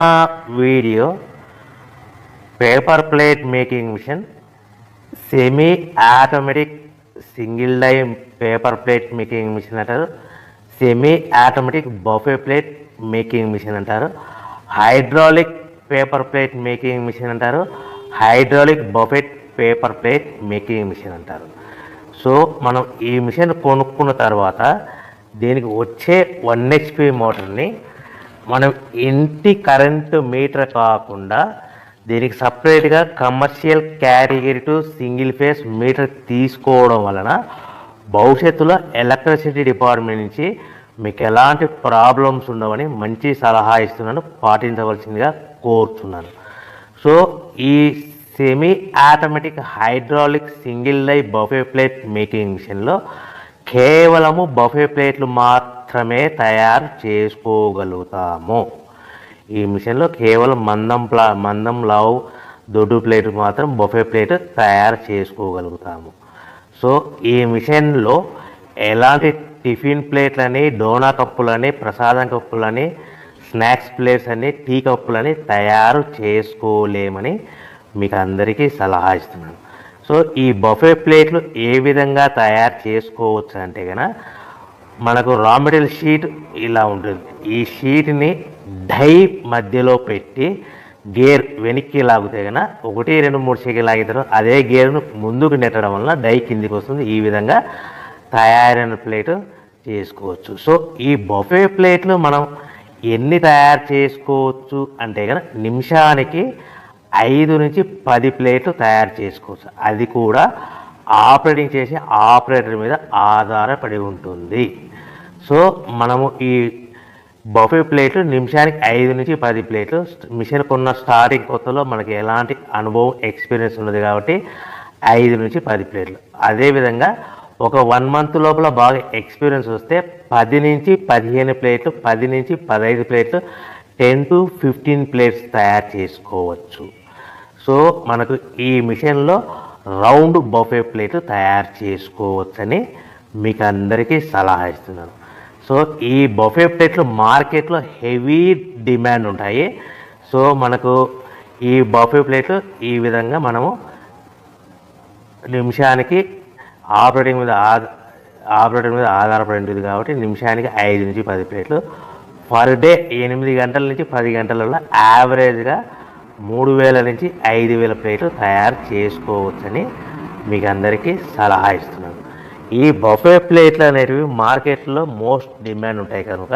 Video paper plate making machine, semi automatic single die paper plate making machine అంటారు, semi automatic buffet plate making machine అంటారు, hydraulic paper plate making machine అంటారు, hydraulic buffet paper plate making machine అంటారు. So మనం ఈ machine కొనుక్కున్న తర్వాత దీనికి వచ్చే 1 HP మోటార్ని మనం ఇంటి కరెంటు మీటర్ కాకుండా దీనికి సపరేట్గా commercial category to single phase metre తీసుకోవడం వలన భవిష్యత్తులో ఎలక్ట్రిసిటీ డిపార్ట్మెంట్ నుంచి మీకు ఎలాంటి ప్రాబ్లమ్స్ ఉండవని మంచి సలహా ఇస్తున్నాను, పాటించవలసిందిగా కోరుతున్నాను. సో ఈ semi automatic hydraulic single die buffet plate making మిషన్లో కేవలము బఫే ప్లేట్లు మాత్రమే తయారు చేసుకోగలుగుతాము. ఈ మిషన్లో కేవలం మందం లావు దొడ్డు ప్లేట్ మాత్రం బఫే ప్లేట్ తయారు చేసుకోగలుగుతాము. సో ఈ మిషన్లో ఎలాంటి టిఫిన్ ప్లేట్లని, డోనా కప్పులని, ప్రసాదం కప్పులని, స్నాక్స్ ప్లేట్స్ అని, టీ కప్పులని తయారు చేసుకోలేమని మీకు అందరికీ సలహా ఇస్తున్నాను. సో ఈ బఫే ప్లేట్లు ఏ విధంగా తయారు చేసుకోవచ్చు అంటే కనుక మనకు రా మెటీరియల్ షీట్ ఇలా ఉంటుంది. ఈ షీట్ని డై మధ్యలో పెట్టి గేర్ వెనక్కి లాగితే కనుక 1, 2, 3 సెకండ్లు లాగితే అదే గేర్ను ముందుకు నెట్టడం వలన డై కిందికి వస్తుంది. ఈ విధంగా తయారైన ప్లేట్ చేసుకోవచ్చు. సో ఈ బఫే ప్లేట్లు మనం ఎన్ని తయారు చేసుకోవచ్చు అంటే కనుక నిమిషానికి 5 నుంచి 10 ప్లేట్లు తయారు చేసుకోవచ్చు. అది కూడా ఆపరేటింగ్ చేసే ఆపరేటర్ మీద ఆధారపడి ఉంటుంది. సో మనము ఈ బఫే ప్లేట్లు నిమిషానికి 5 నుంచి 10 ప్లేట్లు, మిషన్ కొన్న స్టార్టింగ్ కొత్తలో మనకి ఎలాంటి అనుభవం ఎక్స్పీరియన్స్ ఉన్నది కాబట్టి 5 నుంచి 10 ప్లేట్లు. అదేవిధంగా ఒక 1 మంత్ లోపల బాగా ఎక్స్పీరియన్స్ వస్తే 10 నుంచి 15 ప్లేట్లు, 10 నుంచి 15 ప్లేట్లు, 10 to 15 ప్లేట్స్ తయారు చేసుకోవచ్చు. సో మనకు ఈ మిషన్లో రౌండ్ బఫే ప్లేట్ తయారు చేసుకోవచ్చని మీకు అందరికీ సలహా ఇస్తున్నాను. సో ఈ బఫే ప్లేట్లు మార్కెట్లో హెవీ డిమాండ్ ఉంటాయి. సో మనకు ఈ బఫే ప్లేట్లు ఈ విధంగా మనము నిమిషానికి ఆపరేటింగ్ మీద ఆధారపడి ఉంటుంది కాబట్టి నిమిషానికి 5 నుంచి 10 ప్లేట్లు, పర్ డే 8 గంటల నుంచి 10 గంటలలో యావరేజ్గా 3000 నుంచి 5000 ప్లేట్లు తయారు చేసుకోవచ్చని మీకు అందరికీ సలహా ఇస్తున్నాను. ఈ బఫే ప్లేట్లు అనేటివి మార్కెట్లో మోస్ట్ డిమాండ్ ఉంటాయి కనుక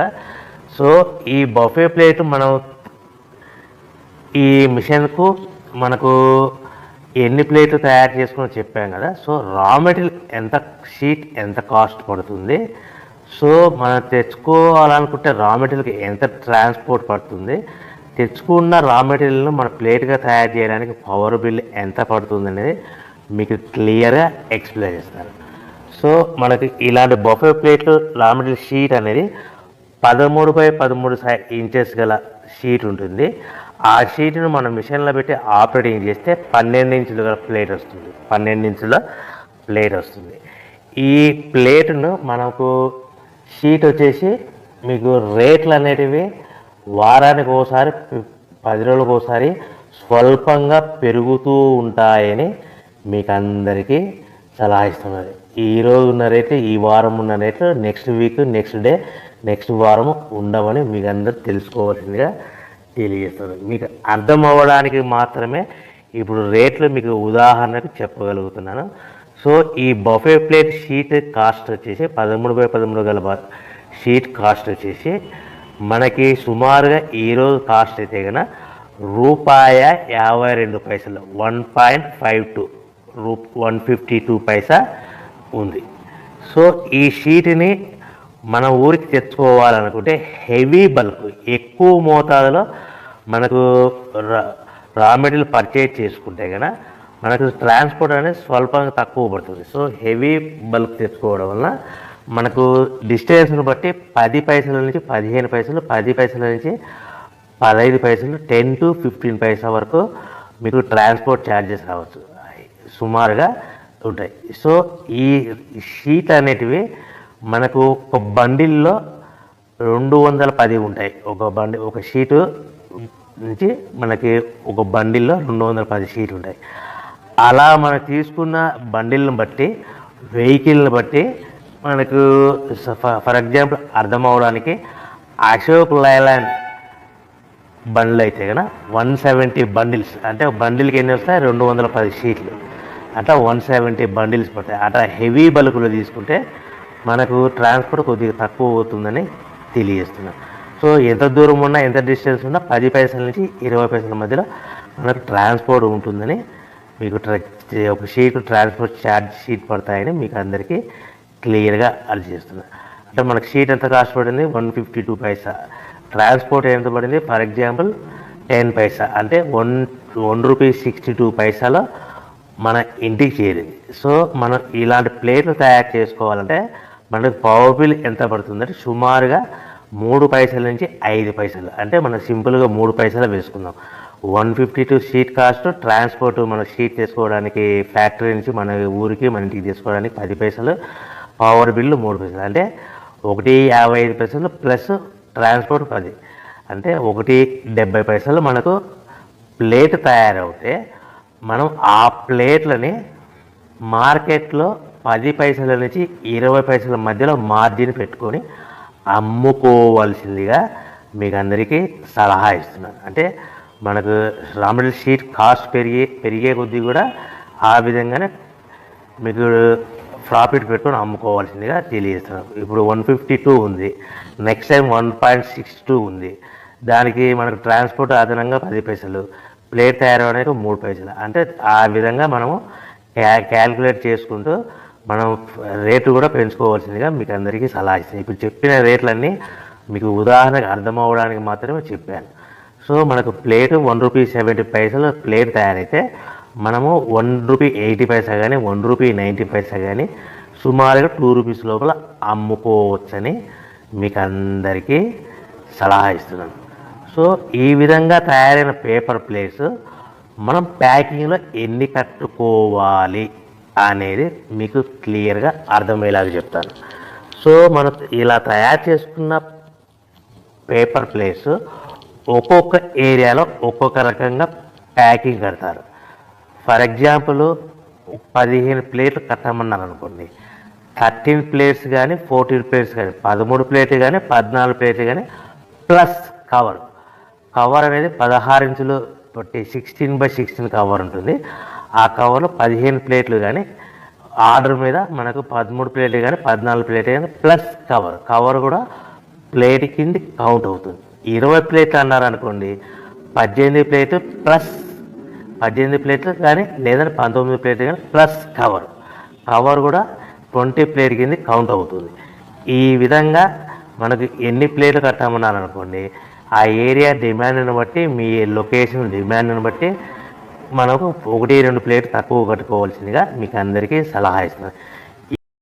సో ఈ బఫే ప్లేట్ మనం ఈ మిషన్కు మనకు ఎన్ని ప్లేట్లు తయారు చేసుకుని చెప్పాం కదా. సో రా మెటీరియల్ షీట్ ఎంత కాస్ట్ పడుతుంది, సో మనం తెచ్చుకోవాలనుకుంటే రా మెటీరియల్కి ఎంత ట్రాన్స్పోర్ట్ పడుతుంది, తెచ్చుకున్న రా మెటీరియల్ను మన ప్లేట్గా తయారు చేయడానికి పవర్ బిల్ ఎంత పడుతుంది అనేది మీకు క్లియర్గా ఎక్స్ప్లెయిన్ చేస్తారు. సో మనకి ఇలాంటి బఫే ప్లేట్లు రా మెటీరియల్ షీట్ అనేది 13x13 ఇంచెస్ గల షీట్ ఉంటుంది. ఆ షీట్ను మనం మిషన్లో పెట్టి ఆపరేటింగ్ చేస్తే 12 ఇంచుల గల ప్లేట్ వస్తుంది. 12 ఇంచుల ప్లేట్ వస్తుంది. ఈ ప్లేట్ను మనకు షీట్ వచ్చేసి మీకు రేట్లు అనేటివి వారానికి ఒకసారి, 10 రోజులకు ఒకసారి స్వల్పంగా పెరుగుతూ ఉంటాయని మీకు అందరికీ సలహా ఇస్తున్నది. ఈరోజు ఉన్న రేట్లు, ఈ వారం ఉన్న రేట్లు next week, next day, next వారం ఉండవని మీకు అందరూ తెలుసుకోవాల్సిందిగా తెలియజేస్తారు. మీకు అర్థం అవ్వడానికి మాత్రమే ఇప్పుడు రేట్లు మీకు ఉదాహరణకు చెప్పగలుగుతున్నాను. సో ఈ బఫే ప్లేట్ షీట్ కాస్ట్ వచ్చేసి 13x13 గల షీట్ కాస్ట్ వచ్చేసి మనకి సుమారుగా ఈరోజు కాస్ట్ అయితే కనుక ₹52 1.52 152 పైసా ఉంది. సో ఈ షీట్ని మన ఊరికి తెచ్చుకోవాలనుకుంటే హెవీ బల్క్, ఎక్కువ మోతాదులో మనకు రా మెటీరియల్ పర్చేజ్ చేసుకుంటే కనుక మనకు ట్రాన్స్పోర్ట్ అనేది స్వల్పంగా తక్కువ పడుతుంది. సో హెవీ బల్క్ తెచ్చుకోవడం వల్ల మనకు డిస్టెన్స్ను బట్టి 10 పైసల నుంచి 15 పైసలు, 10 పైసల నుంచి 15 పైసలు, 10 to 15 పైసా వరకు మీకు ట్రాన్స్పోర్ట్ ఛార్జెస్ రావచ్చు, సుమారుగా ఉంటాయి. సో ఈ షీట్ అనేటివి మనకు ఒక బండిల్లో 210 ఉంటాయి. ఒక షీటు నుంచి మనకి ఒక బండిల్లో 210 షీట్లు ఉంటాయి. అలా మనం తీసుకున్న బండిల్ని బట్టి వెహికల్ని బట్టి మనకు ఫర్ ఎగ్జాంపుల్ అర్థం అవడానికి అశోక్ లైలాండ్ బండ్లు అయితే కనుక 170 బండిల్స్, అంటే బండిల్కి ఎన్ని వస్తాయి 210 షీట్లు, అట్లా 170 బండిల్స్ పడతాయి. అట్లా హెవీ బల్కులు తీసుకుంటే మనకు ట్రాన్స్పోర్ట్ కొద్దిగా తక్కువ అవుతుందని తెలియజేస్తున్నాను. సో ఎంత దూరం ఉన్నా ఎంత డిస్టెన్స్ ఉన్నా 10 పైసల నుంచి 20 పైసల మధ్యలో మనకు ట్రాన్స్పోర్ట్ ఉంటుందని మీకు ఒక షీట్ ట్రాన్స్పోర్ట్ ఛార్జ్ షీట్ పడతాయని మీకు అందరికీ క్లియర్గా అర్థం చేస్తున్నాను. అంటే మనకు షీట్ ఎంత కాస్ట్ పడింది 152 పైసా, ట్రాన్స్పోర్ట్ ఎంత పడింది ఫర్ ఎగ్జాంపుల్ 10 పైసా, అంటే 1 రూపీ 62 పైసాలో మన ఇంటికి చేరింది. సో మనం ఇలాంటి ప్లేట్లు తయారు చేసుకోవాలంటే మనకు పవర్ బిల్ ఎంత పడుతుందంటే సుమారుగా 3 పైసల నుంచి 5 పైసలు, అంటే మనం సింపుల్గా 3 పైసలు వేసుకుందాం. 152 షీట్ కాస్ట్, ట్రాన్స్పోర్ట్ మన షీట్ తీసుకోవడానికి ఫ్యాక్టరీ నుంచి మన ఊరికి మన ఇంటికి తీసుకోవడానికి 10 పైసలు, పవర్ బిల్లు 3 పైసలు, అంటే 1.55 పైసలు ప్లస్ ట్రాన్స్పోర్ట్ 10, అంటే 1.70 పైసలు మనకు ప్లేట్ తయారవుతే మనం ఆ ప్లేట్లని మార్కెట్లో 10 పైసల నుంచి 20 పైసల మధ్యలో మార్జిన్ పెట్టుకొని అమ్ముకోవాల్సిందిగా మీకు అందరికీ సలహా ఇస్తున్నాను. అంటే మనకు రా మెటీరియల్ షీట్ కాస్ట్ పెరిగే కొద్దీ కూడా ఆ విధంగానే మీకు ప్రాఫిట్ పెట్టుకొని అమ్ముకోవాల్సిందిగా తెలియజేస్తున్నాను. ఇప్పుడు 152 ఉంది, నెక్స్ట్ టైం 1.62 ఉంది, దానికి మనకు ట్రాన్స్పోర్ట్ అదనంగా 10 పైసలు, ప్లేట్ తయారవడానికి 3 పైసలు, అంటే ఆ విధంగా మనము క్యాల్కులేట్ చేసుకుంటూ మనం రేటు కూడా పెంచుకోవాల్సిందిగా మీకు అందరికీ సలహా ఇస్తాను. ఇప్పుడు చెప్పిన రేట్లన్నీ మీకు ఉదాహరణకు అర్థం అవ్వడానికి మాత్రమే చెప్పాను. సో మనకు ప్లేటు 1 రూపీ 70 పైసలు ప్లేట్ తయారైతే మనము 1 రూపీ 80 పైసా కానీ 1 రూపీ 90 పైసా కానీ సుమారుగా 2 రూపీస్ లోపల అమ్ముకోవచ్చని మీకు అందరికీ సలహా ఇస్తున్నాను. సో ఈ విధంగా తయారైన పేపర్ ప్లేట్స్ మనం ప్యాకింగ్లో ఎన్ని కట్టుకోవాలి అనేది మీకు క్లియర్గా అర్థమయ్యేలాగా చెప్తాను. సో మనం ఇలా తయారు చేసుకున్న పేపర్ ప్లేట్స్ ఒక్కొక్క ఏరియాలో ఒక్కొక్క రకంగా ప్యాకింగ్ కడతారు. ఫర్ ఎగ్జాంపుల్ 15 ప్లేట్లు కట్టమన్నారు అనుకోండి, 13 ప్లేట్స్ కానీ 14 ప్లేట్స్ కానీ 13 ప్లేట్లు కానీ 14 ప్లేట్లు కానీ ప్లస్ కవర్ అనేది 16 ఇంచులు బట్టి 16x16 కవర్ ఉంటుంది. ఆ కవర్లో 15 ప్లేట్లు కానీ ఆర్డర్ మీద మనకు 13 ప్లేట్లు కానీ 14 ప్లేట్లు కానీ ప్లస్ కవర్ కూడా ప్లేట్ కింద కౌంట్ అవుతుంది. 20 ప్లేట్లు అన్నారు అనుకోండి, 18 ప్లేట్లు ప్లస్ 18 ప్లేట్లు కానీ లేదంటే 19 ప్లేట్లు కానీ ప్లస్ కవర్ కూడా 20 ప్లేట్ కింద కౌంట్ అవుతుంది. ఈ విధంగా మనకు ఎన్ని ప్లేట్లు కట్టామన్నారు అనుకోండి, ఆ ఏరియా డిమాండ్ని బట్టి మీ లొకేషన్ డిమాండ్ని బట్టి మనకు 1-2 ప్లేట్లు తక్కువ కట్టుకోవాల్సిందిగా మీకు అందరికీ సలహా ఇస్తున్నాను.